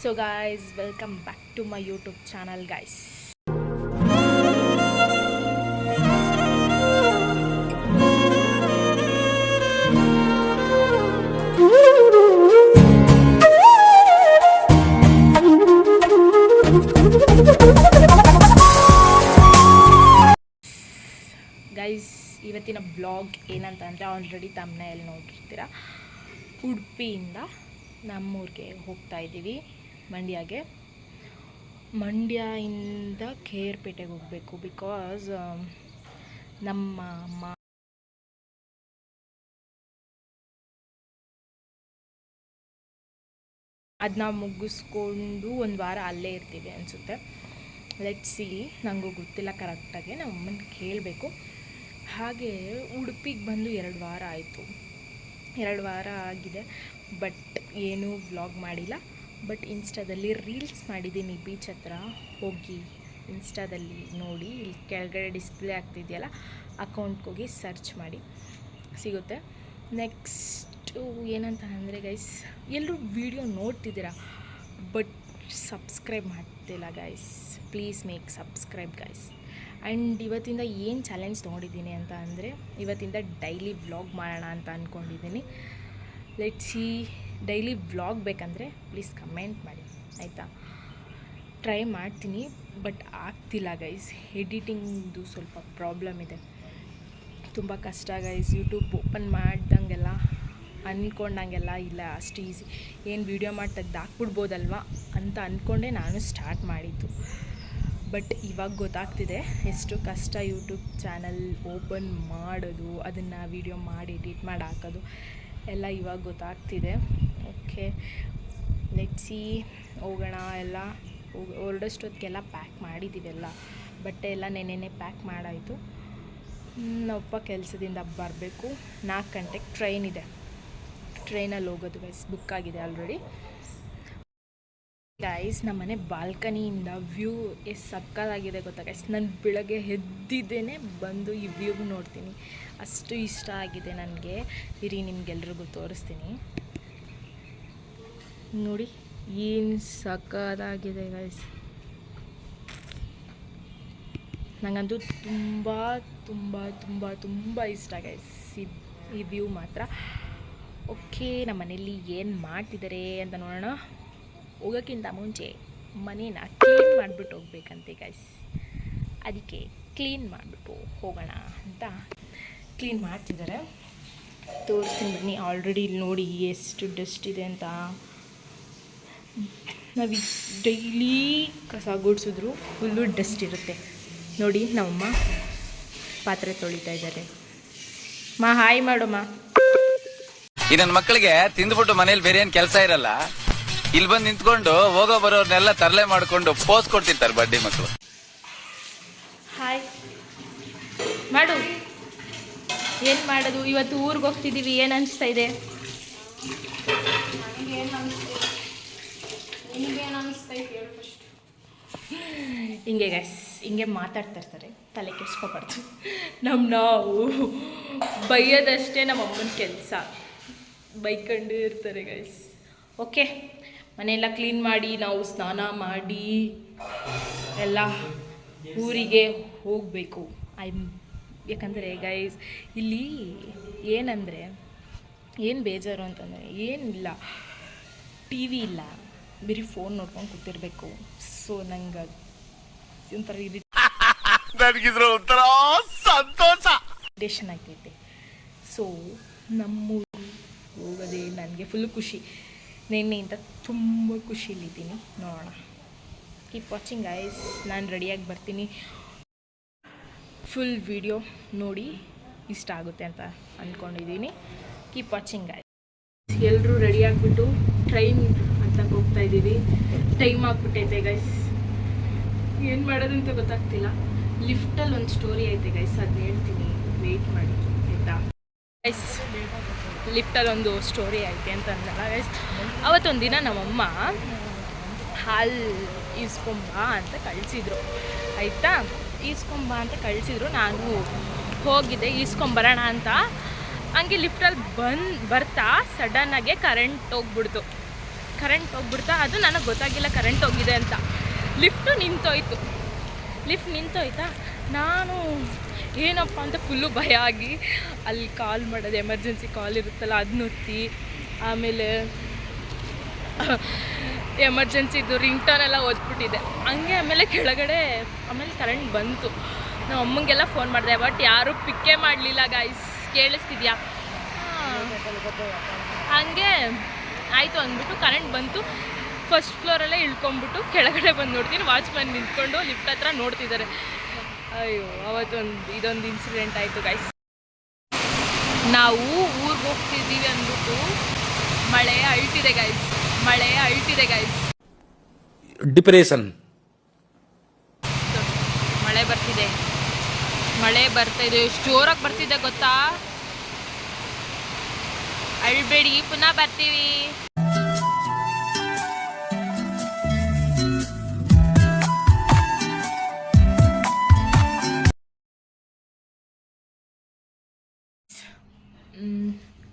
So guys, welcome back to my YouTube channel guys. Guys ಇವತ್ತಿನ blog ಏನಂತ ಅಂದರೆ already ತಮ್ಮನೇಲಿ ನೋಡಿರ್ತೀರ. ಉಡುಪಿಯಿಂದ ನಮ್ಮೂರಿಗೆ ಹೋಗ್ತಾ ಇದ್ದೀವಿ, ಮಂಡ್ಯದಿಂದ ಕೇರ್ಪೇಟೆಗೆ ಹೋಗಬೇಕು. ಬಿಕಾಸ್ ನಮ್ಮ ಅಮ್ಮ ಅದನ್ನ ಮುಗಿಸ್ಕೊಂಡು ಒಂದು ವಾರ ಅಲ್ಲೇ ಇರ್ತೀವಿ ಅನಿಸುತ್ತೆ. ಲೆಟ್ಸ್ ಸಿ, ನನಗೂ ಗೊತ್ತಿಲ್ಲ ಕರೆಕ್ಟಾಗಿ, ನಮ್ಮ ಅಮ್ಮನ ಕೇಳಬೇಕು. ಹಾಗೆ ಉಡುಪಿಗೆ ಬಂದು 2 ವಾರ ಆಯಿತು. 2 ವಾರ ಆಗಿದೆ, ಬಟ್ ಏನೂ ವ್ಲಾಗ್ ಮಾಡಿಲ್ಲ. ಬಟ್ ಇನ್ಸ್ಟಾದಲ್ಲಿ ರೀಲ್ಸ್ ಮಾಡಿದ್ದೀನಿ. ಬೀಚ್ ಹತ್ರ ಹೋಗಿ ಇನ್ಸ್ಟಾದಲ್ಲಿ ನೋಡಿ, ಇಲ್ಲಿ ಕೆಳಗಡೆ ಡಿಸ್ಪ್ಲೇ ಆಗ್ತಿದೆಯಲ್ಲ, ಅಕೌಂಟ್ಗೆ ಹೋಗಿ ಸರ್ಚ್ ಮಾಡಿ ಸಿಗುತ್ತೆ. ನೆಕ್ಸ್ಟು ಏನಂತ ಅಂದರೆ ಗೈಸ್, ಎಲ್ಲರೂ ವೀಡಿಯೋ ನೋಡ್ತಿದ್ದೀರಾ ಬಟ್ ಸಬ್ಸ್ಕ್ರೈಬ್ ಮಾಡ್ತಿಲ್ಲ guys. Please make subscribe guys. And ಇವತ್ತಿಂದ ಏನು ಚಾಲೆಂಜ್ ತೊಗೊಂಡಿದ್ದೀನಿ ಅಂತ ಅಂದರೆ, ಇವತ್ತಿಂದ ಡೈಲಿ ವ್ಲಾಗ್ ಮಾಡೋಣ ಅಂತ ಅಂದ್ಕೊಂಡಿದ್ದೀನಿ. ಲೆಟ್ಸ್ ಸಿ, ಡೈಲಿ ವ್ಲಾಗ್ ಬೇಕಂದರೆ ಪ್ಲೀಸ್ ಕಮೆಂಟ್ ಮಾಡಿ ಆಯಿತಾ. ಟ್ರೈ ಮಾಡ್ತೀನಿ, ಬಟ್ ಆಗ್ತಿಲ್ಲ ಗೈಸ್. ಎಡಿಟಿಂಗ್ದು ಸ್ವಲ್ಪ ಪ್ರಾಬ್ಲಮ್ ಇದೆ, ತುಂಬ ಕಷ್ಟ ಗೈಸ್. ಯೂಟ್ಯೂಬ್ ಓಪನ್ ಮಾಡ್ದಂಗೆಲ್ಲ ಅಂದ್ಕೊಂಡಂಗೆಲ್ಲ ಇಲ್ಲ ಅಷ್ಟು ಈಸಿ. ಏನು ವೀಡಿಯೋ ಮಾಡಿ ತೆಗ್ದಾಕ್ಬಿಡ್ಬೋದಲ್ವ ಅಂತ ಅಂದ್ಕೊಂಡೆ ನಾನು ಸ್ಟಾರ್ಟ್ ಮಾಡಿದ್ದು. ಬಟ್ ಇವಾಗ ಗೊತ್ತಾಗ್ತಿದೆ ಎಷ್ಟು ಕಷ್ಟ ಯೂಟ್ಯೂಬ್ ಚಾನಲ್ ಓಪನ್ ಮಾಡೋದು, ಅದನ್ನು ವೀಡಿಯೋ ಮಾಡಿ ಎಡಿಟ್ ಮಾಡಿ ಹಾಕೋದು ಎಲ್ಲ ಇವಾಗ ಗೊತ್ತಾಗ್ತಿದೆ. ಓಕೆ, ಲೆಟ್ಸ್ ಸಿ, ಹೋಗೋಣ. ಎಲ್ಲ ಹೊರಡೋಷ್ಟೊತ್ತಿಗೆಲ್ಲ ಪ್ಯಾಕ್ ಮಾಡಿದ್ದೀವೆಲ್ಲ, ಬಟ್ಟೆ ಎಲ್ಲ ನೆನೆನೆ ಪ್ಯಾಕ್ ಮಾಡಾಯಿತು. ನಮ್ಮಪ್ಪ ಕೆಲಸದಿಂದ ಬರಬೇಕು. 4 ಗಂಟೆಗೆ ಟ್ರೈನ್ ಇದೆ, ಟ್ರೈನಲ್ಲಿ ಹೋಗೋದು ಗೈಸ್. ಬುಕ್ ಆಗಿದೆ ಆಲ್ರೆಡಿ ಗೈಸ್. ನಮ್ಮನೆ ಬಾಲ್ಕನಿಯಿಂದ ವ್ಯೂ ಎಷ್ಟು ಸಕ್ಕತ್ತಾಗಿದೆ ಗೊತ್ತಾ ಗೈಸ್. ನಾನು ಬೆಳಗ್ಗೆ ಎದ್ದಿದ್ದೇನೆ ಬಂದು ಈ ವ್ಯೂ ನೋಡ್ತೀನಿ, ಅಷ್ಟು ಇಷ್ಟ ಆಗಿದೆ ನನಗೆ. ಇರಿ, ನಿಮ್ಗೆಲ್ರಿಗೂ ತೋರಿಸ್ತೀನಿ ನೋಡಿ, ಏನು ಸಕ್ಕತ್ತಾಗಿದೆ ಗೈಸ್. ನನಗಂತೂ ತುಂಬ ತುಂಬ ತುಂಬ ತುಂಬ ಇಷ್ಟ ಗೈಸ್ ಈ ವ್ಯೂ ಮಾತ್ರ. ಓಕೆ, ನಮ್ಮ ಮನೇಲಿ ಏನು ಮಾಡ್ತಿದ್ದಾರೆ ಅಂತ ನೋಡೋಣ. ಹೋಗೋಕ್ಕಿಂತ ಮುಂಚೆ ಮನೇನ ಕ್ಲೀನ್ ಮಾಡಿಬಿಟ್ಟು ಹೋಗ್ಬೇಕಂತೆ ಗೈಸ್. ಅದಕ್ಕೆ ಕ್ಲೀನ್ ಮಾಡಿಬಿಟ್ಟು ಹೋಗೋಣ ಅಂತ ಕ್ಲೀನ್ ಮಾಡ್ತಿದ್ದಾರೆ. ತೋರಿಸ್ತೀನಿ ಬನ್ನಿ. ಆಲ್ರೆಡಿ ಇಲ್ಲಿ ನೋಡಿ ಎಷ್ಟು ಡಸ್ಟ್ ಇದೆ ಅಂತ. ನಾವು ಡೈಲಿ ಕಸ ಗುಡಿಸಿದ್ರು ಫುಲ್ಲು ಡಸ್ಟ್ ಇರುತ್ತೆ ನೋಡಿ. ನಮ್ಮಮ್ಮ ಪಾತ್ರೆ ತೊಳಿತಾ ಇದ್ದಾರೆ. ಹಾಯ್ ಮಾಡಮ್ಮ. ಈ ನನ್ನ ಮಕ್ಕಳಿಗೆ ತಿಂದ್ಬಿಟ್ಟು ಮನೇಲಿ ಬೇರೆ ಏನ್ ಕೆಲಸ ಇರಲ್ಲ, ಇಲ್ಲಿ ಬಂದು ನಿಂತ್ಕೊಂಡು ಹೋಗೋ ಬರೋರ್ನೆಲ್ಲ ತರಲೆ ಮಾಡ್ಕೊಂಡು ಪೋಸ್ ಕೊಡ್ತಿರ್ತಾರೆ ಬಡ್ಡಿ ಮಕ್ಕಳು. ಹಾಯ್ ಮಾಡು. ಏನು ಮಾಡೋದು, ಇವತ್ತು ಊರಿಗೆ ಹೋಗ್ತಿದ್ದೀವಿ. ಏನು ಅನಿಸ್ತಾ ಇದೆ? ಹಿಂಗೆ ಗೈಸ್, ಹಿಂಗೆ ಮಾತಾಡ್ತಾ ಇರ್ತಾರೆ, ತಲೆ ಕೆಡ್ಸ್ಕೊಬಾರ್ದು. ನಾವು ಬೈಯೋದಷ್ಟೇ ನಮ್ಮ ಅಮ್ಮನ ಕೆಲಸ, ಬೈಕೊಂಡು ಇರ್ತಾರೆ ಗೈಸ್. ಓಕೆ, ಮನೆಯೆಲ್ಲ ಕ್ಲೀನ್ ಮಾಡಿ ನಾವು ಸ್ನಾನ ಮಾಡಿ ಎಲ್ಲ ಊರಿಗೆ ಹೋಗಬೇಕು. ಯಾಕಂದರೆ ಗೈಸ್ ಇಲ್ಲಿ ಏನಂದರೆ, ಏನು ಬೇಜಾರು ಅಂತಂದರೆ ಏನಿಲ್ಲ, ಟಿ ವಿ ಇಲ್ಲ, ಬರೀ ಫೋನ್ ನೋಡ್ಕೊಂಡು ಕೂತಿರ್ಬೇಕು. ಸೊ ನಂಗೆ ಒಂಥರ ಇರಿಟೇಷನ್ ಆಗ್ತೈತೆ. ಸೊ ನಮ್ಮೂರು ಹೋಗೋದೇ ನನಗೆ ಫುಲ್ ಖುಷಿ. ನಿನ್ನೆಯಿಂದ ತುಂಬ ಖುಷಿಲಿದ್ದೀನಿ. ನೋಡೋಣ, ಕೀಪ್ ವಾಚಿಂಗ್ ಗೈಸ್. ನಾನು ರೆಡಿಯಾಗಿ ಬರ್ತೀನಿ. ಫುಲ್ ವಿಡಿಯೋ ನೋಡಿ ಇಷ್ಟ ಆಗುತ್ತೆ ಅಂತ ಅಂದ್ಕೊಂಡಿದ್ದೀನಿ. Keep watching guys. ಎಲ್ಲರೂ ರೆಡಿ ಆಗಿಬಿಟ್ಟು ಟ್ರೈನ್ ಅಂತ ಹೋಗ್ತಾ ಇದ್ದೀವಿ. ಟೈಮ್ ಆಗಿಬಿಟ್ಟೈತೆ ಗೈಸ್, ಏನು ಮಾಡೋದಂತ ಗೊತ್ತಾಗ್ತಿಲ್ಲ. ಲಿಫ್ಟಲ್ಲಿ ಒಂದು ಸ್ಟೋರಿ ಐತೆ ಗೈಸ್, ಅದನ್ನ ಹೇಳ್ತೀನಿ, ವೆಯ್ಟ್ ಮಾಡಿ ಆಯಿತಾ ಗೈಸ್. ಲಿಫ್ಟಲ್ಲಿ ಒಂದು ಸ್ಟೋರಿ ಐತೆ ಅಂತ ಅಂದಲ್ಲ ಗೈಸ್. ಅವತ್ತೊಂದು ದಿನ ನಮ್ಮಮ್ಮ ಹಾಲು ಈಸ್ಕೊಂಬ ಅಂತ ಕಳಿಸಿದ್ರು ಆಯಿತಾ. ಈಸ್ಕೊಂಬ ಅಂತ ಕಳಿಸಿದ್ರು, ನಾನು ಹೋಗಿದ್ದೆ ಈಸ್ಕೊಂಬರೋಣ ಅಂತ. ಹಂಗೆ ಲಿಫ್ಟಲ್ಲಿ ಬರ್ತಾ ಸಡನ್ನಾಗೆ ಕರೆಂಟ್ ಹೋಗ್ಬಿಡ್ತು. ಕರೆಂಟ್ ಹೋಗ್ಬಿಡ್ತಾ, ಅದು ನನಗೆ ಗೊತ್ತಾಗಿಲ್ಲ ಕರೆಂಟ್ ಹೋಗಿದೆ ಅಂತ. ಲಿಫ್ಟ್ ನಿಂತೋಯ್ತಾ, ನಾನು ಏನಪ್ಪ ಅಂತ ಫುಲ್ಲು ಭಯ ಆಗಿ ಅಲ್ಲಿ ಕಾಲ್ ಮಾಡೋದು, ಎಮರ್ಜೆನ್ಸಿ ಕಾಲ್ ಇರುತ್ತಲ್ಲ ಅದನ್ನ ಒತ್ತಿ, ಆಮೇಲೆ ಎಮರ್ಜೆನ್ಸಿದು ರಿಂಗ್ ಟೋನ್ ಎಲ್ಲ ಓದ್ಬಿಟ್ಟಿದೆ ಹಂಗೆ. ಆಮೇಲೆ ಕೆಳಗಡೆ ಆಮೇಲೆ ಕರೆಂಟ್ ಬಂತು. ನಾವು ಅಮ್ಮಂಗೆಲ್ಲ ಫೋನ್ ಮಾಡಿದೆ, ಬಟ್ ಯಾರೂ ಪಿಕ್ಕೇ ಮಾಡಲಿಲ್ಲ. ಗೈಸ್ ಕೇಳಿಸ್ತಿದ್ಯಾ? ಹಂಗೆ ಆಯಿತು ಅಂದ್ಬಿಟ್ಟು ಕರೆಂಟ್ ಬಂತು. ಫಸ್ಟ್ ಫ್ಲೋರಲ್ಲೇ ಇಳ್ಕೊಂಬಿಟ್ಟು ಕೆಳಗಡೆ ಬಂದು ನೋಡ್ತೀನಿ, ವಾಚ್ಮ್ಯಾನ್ ನಿಂತ್ಕೊಂಡು ಲಿಫ್ಟ್ ಹತ್ರ ನೋಡ್ತಿದ್ದಾರೆ. ಅಯ್ಯೋ, ಇದೊಂದು ಇನ್ಸಿಡೆಂಟ್ ಆಯಿತು ಗೈಸ್. ನಾವು ಊರಿಗೆ ಹೋಗ್ತಿದ್ದೀವಿ ಅಂದ್ಬಿಟ್ಟು ಮಳೆ ಅಳ್ತಿದೆ ಗೈಸ್. ಡಿಪ್ರೆಷನ್. ಮಳೆ ಬರ್ತಿದೆ, ಎಷ್ಟು ಜೋರಾಗಿ ಬರ್ತಿದೆ ಗೊತ್ತಾ? ಅಳ್ಬೇಡಿ, ಪುನಃ ಬರ್ತೀವಿ.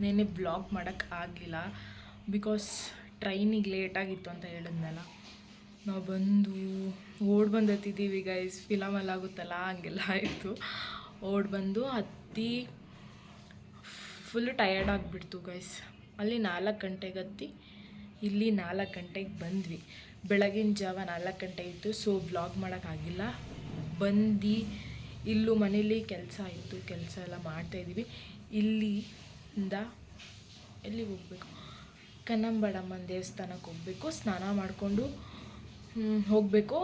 ನೆನ್ನೆ ಬ್ಲಾಗ್ ಮಾಡೋಕ್ಕಾಗಲಿಲ್ಲ, ಬಿಕಾಸ್ ಟ್ರೈನಿಗೆ ಲೇಟಾಗಿತ್ತು ಅಂತ ಹೇಳಿದ್ನಲ್ಲ. ನಾವು ಬಂದು ಹತ್ತಿದ್ದೀವಿ ಗೈಸ್. ಫಿಲಮಲ್ಲಿ ಆಗುತ್ತಲ್ಲ ಹಂಗೆಲ್ಲ ಆಯಿತು. ಬಂದು ಹತ್ತಿ ಫುಲ್ಲು ಟಯರ್ಡ್ ಆಗಿಬಿಡ್ತು ಗೈಸ್. ಅಲ್ಲಿ 4 ಗಂಟೆಗೆ ಹತ್ತಿ ಇಲ್ಲಿ 4 ಗಂಟೆಗೆ ಬಂದ್ವಿ. ಬೆಳಗಿನ ಜಾವ 4 ಗಂಟೆ ಇತ್ತು, ಸೊ ಬ್ಲಾಗ್ ಮಾಡೋಕ್ಕಾಗಿಲ್ಲ. ಇಲ್ಲೂ ಮನೇಲಿ ಕೆಲಸ ಇತ್ತು, ಕೆಲಸ ಎಲ್ಲ ಮಾಡ್ತಾಯಿದ್ದೀವಿ. ಇಲ್ಲಿಂದ ಎಲ್ಲಿಗೆ ಹೋಗಬೇಕು? ಕನ್ನಂಬಾಡಮ್ಮನ ದೇವಸ್ಥಾನಕ್ಕೆ ಹೋಗಬೇಕು. ಸ್ನಾನ ಮಾಡಿಕೊಂಡು ಹೋಗಬೇಕು.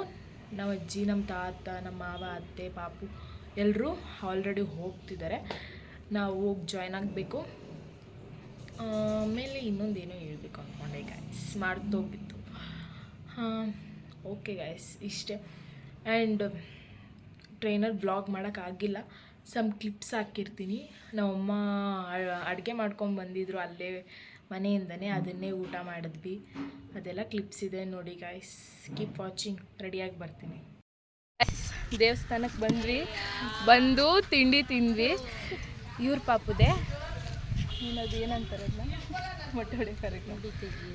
ನಮ್ಮ ಅಜ್ಜಿ, ನಮ್ಮ ತಾತ, ನಮ್ಮ ಮಾವ, ಅತ್ತೆ, ಪಾಪು ಎಲ್ಲರೂ ಆಲ್ರೆಡಿ ಹೋಗ್ತಿದ್ದಾರೆ. ನಾವು ಹೋಗಿ ಜಾಯ್ನ್ ಆಗಬೇಕು. ಆಮೇಲೆ ಇನ್ನೊಂದೇನೋ ಹೇಳ್ಬೇಕು ಅಂದ್ಕೊಂಡೆ ಗೈಸ್, ಮರ್ತೋಗ್ಬಿತ್ತು. ಓಕೆ ಗೈಸ್, ಇಷ್ಟೇ. ಆ್ಯಂಡ್ ಟ್ರೈನಲ್ಲಿ ಬ್ಲಾಗ್ ಮಾಡೋಕ್ಕಾಗಿಲ್ಲ. ಸಮ್ ಕ್ಲಿಪ್ಸ್ ಹಾಕಿರ್ತೀನಿ. ನಮ್ಮಮ್ಮ ಅಡುಗೆ ಮಾಡ್ಕೊಂಡು ಬಂದಿದ್ರು ಅಲ್ಲೇ ಮನೆಯಿಂದನೇ, ಅದನ್ನೇ ಊಟ ಮಾಡಿದ್ವಿ. ಅದೆಲ್ಲ ಕ್ಲಿಪ್ಸ್ ಇದೆ ನೋಡಿ ಗೈಸ್. Keep watching. ರೆಡಿಯಾಗಿ ಬರ್ತೀನಿ. ದೇವಸ್ಥಾನಕ್ಕೆ ಬಂದು ತಿಂಡಿ ತಿಂದ್ವಿ. ಇವ್ರ ಪಾಪುದೆ ಅದು ಏನಂತಾರಲ್ಲ, ಮೊಟ್ಟೆ ಹೊಡೆ ಕಾರ್ಯಕ್ರಮ,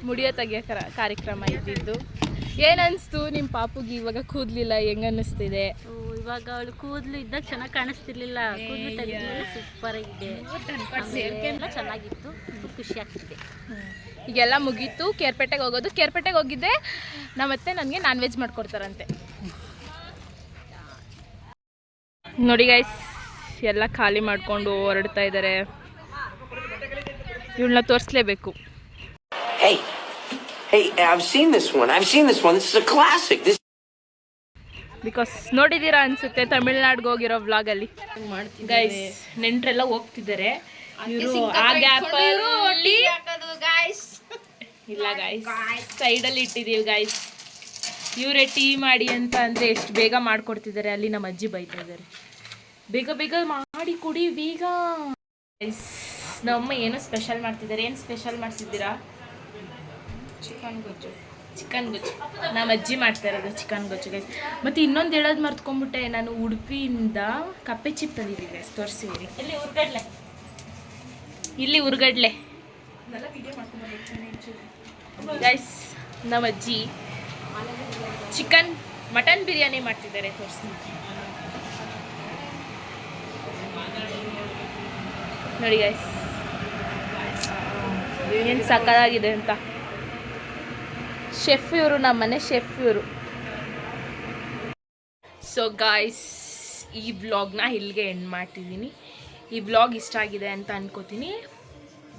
ಮುಡಿಯೋ ತೆಗಿಯೋ ಕಾರ್ಯಕ್ರಮ ಇದ್ದಿದ್ದು. ಏನನ್ನಿಸ್ತು ನಿಮ್ಮ ಪಾಪುಗೆ ಇವಾಗ? ಕೂದಲಿಲ್ಲ, ಹೆಂಗನ್ನಿಸ್ತಿದೆ ಇವಾಗ? ಅವಳು ಕೂದಲು ಇದ್ದಾಗ ಚೆನ್ನಾಗಿ ಕಾಣಿಸ್ತಿರ್ಲಿಲ್ಲ, ಕೂದಲು ತೆಗೆದ್ಮೇಲೆ ಸೂಪರ್ ಆಗಿದೆ, ಚೆನ್ನಾಗಿತ್ತು, ಖುಷಿ ಆಗ್ತಿದೆ. ಈಗೆಲ್ಲ ಮುಗೀತು. ಕೇರ್ಪೇಟೆಗೆ ಹೋಗಿದ್ದೆ. ನಮ್ಮತ್ತೆ ನನಗೆ ನಾನ್ ವೆಜ್ ಮಾಡ್ಕೊಡ್ತಾರಂತೆ. ನೋಡಿ ಗೈಸ್, ಎಲ್ಲ ಖಾಲಿ ಮಾಡ್ಕೊಂಡು ಹೊರಡ್ತಾ ಇದ್ದಾರೆ. ಇವಳನ್ನ ತೋರಿಸ್ಲೇಬೇಕು. Hey, I've seen this one. This is a classic. Because ನೋಡಿದ್ದೀರಾ ಅನ್ಸುತ್ತೆ ತಮಿಳ್ನಾಡಿಗೆ ಹೋಗಿರೋ ವ್ಲಾಗಲ್ಲಿ. ಗೈಸ್, ನೆಂಟ್ರೆಲ್ಲ ಹೋಗ್ತಿದ್ದಾರೆ. ಇವರು ಆ ಗ್ಯಾಪಲ್ಲಿ ಇಲ್ಲ ಗೈಸ್, ಸೈಡಲ್ಲಿ ಇಟ್ಟಿದ್ದೀವಿ ಗೈಸ್. ಇವರೇ ಟೀ ಮಾಡಿ ಅಂತ ಅಂದರೆ ಎಷ್ಟು ಬೇಗ ಮಾಡಿಕೊಡ್ತಿದ್ದಾರೆ. ಅಲ್ಲಿ ನಮ್ಮ ಅಜ್ಜಿ ಬೈತಾ ಇದ್ದಾರೆ, ಬೇಗ ಮಾಡಿ ಕೊಡಿ ಬೇಗ. ಗೈಸ್, ನಮ್ಮಮ್ಮ ಏನೋ ಸ್ಪೆಷಲ್ ಮಾಡ್ತಿದ್ದಾರೆ. ಏನು ಸ್ಪೆಷಲ್ ಮಾಡ್ತಿದ್ದೀರಾ? ಚಿಕನ್ ಗೊಜ್ಜು. ನಮ್ಮ ಅಜ್ಜಿ ಮಾಡ್ತಾ ಇರೋದು ಚಿಕನ್ ಗೊಜ್ಜು ಗೈಸ್. ಮತ್ತು ಇನ್ನೊಂದು ಹೇಳೋದು ಮರ್ತ್ಕೊಂಡ್ಬಿಟ್ಟೆ, ನಾನು ಉಡುಪಿಯಿಂದ ಕಪ್ಪೆ ಚಿಪ್ ತಂದಿದ್ದೀವಿ ಗೈಸ್, ತೋರಿಸ್ತೀವಿ. ಇಲ್ಲಿ ಉರ್ಗಡ್ಲೆ ಗೈಸ್. ನಮ್ಮ ಅಜ್ಜಿ ಮಟನ್ ಬಿರಿಯಾನಿ ಮಾಡ್ತಿದ್ದಾರೆ, ತೋರಿಸ್ತೀನಿ ನೋಡಿ ಗೈಸ್, ಏನು ಸಕ್ಕತ್ತಾಗಿದೆ ಅಂತ. ಶೆಫ್ ಇವರು, ನಮ್ಮ ಮನೆ ಶೆಫ್ ಇವರು. ಸೊ ಗಾಯ್ಸ್, ಈ ವ್ಲಾಗ್ನ ಇಲ್ಲಿಗೆ ಎಂಡ್ ಮಾಡ್ತಿದ್ದೀನಿ. ಈ ವ್ಲಾಗ್ ಇಷ್ಟ ಆಗಿದೆ ಅಂತ ಅನ್ಕೋತೀನಿ.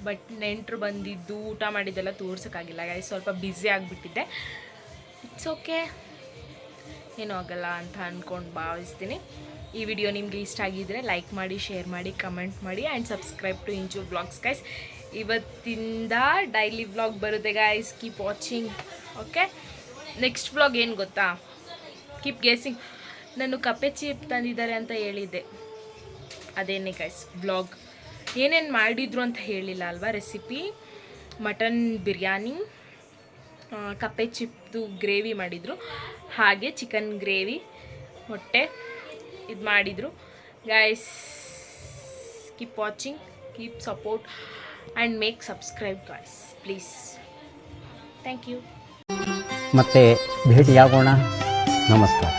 ಬಟ್ ನೆಂಟರು ಬಂದಿದ್ದು ಊಟ ಮಾಡಿದ್ದೆಲ್ಲ ತೋರ್ಸೋಕ್ಕಾಗಿಲ್ಲ ಗೈಸ್, ಸ್ವಲ್ಪ ಬ್ಯುಸಿ ಆಗಿಬಿಟ್ಟಿದ್ದೆ. ಇಟ್ಸ್ ಓಕೆ, ಏನೂ ಆಗಲ್ಲ ಅಂತ ಅಂದ್ಕೊಂಡು ಭಾವಿಸ್ತೀನಿ. ಈ ವಿಡಿಯೋ ನಿಮಗೆ ಇಷ್ಟ ಆಗಿದ್ದರೆ ಲೈಕ್ ಮಾಡಿ, ಶೇರ್ ಮಾಡಿ, ಕಮೆಂಟ್ ಮಾಡಿ and subscribe to Inchu vlogs guys. ಇವತ್ತಿಂದ ಡೈಲಿ ವ್ಲಾಗ್ ಬರುತ್ತೆ guys. Keep watching. Okay, next vlog ಏನು ಗೊತ್ತಾ? Keep guessing. ನಾನು ಕಪ್ಪೆ ಚಿಪ್ ತಂದಿದ್ದಾರೆ ಅಂತ ಹೇಳಿದ್ದೆ, ಅದೇನೇ ಗೈಸ್ ವ್ಲಾಗ್. ಏನೇನು ಮಾಡಿದ್ರು ಅಂತ ಹೇಳಿಲ್ಲ ಅಲ್ವಾ? ರೆಸಿಪಿ ಮಟನ್ ಬಿರಿಯಾನಿ, ಕಪ್ಪೆ ಚಿಪ್ದು ಗ್ರೇವಿ ಮಾಡಿದರು, ಹಾಗೆ ಚಿಕನ್ ಗ್ರೇವಿ, ಮೊಟ್ಟೆ ಇದು ಮಾಡಿದರು guys. Keep watching, keep support and make subscribe guys please. Thank you. ಮತ್ತೆ ಭೇಟಿಯಾಗೋಣ. ನಮಸ್ಕಾರ.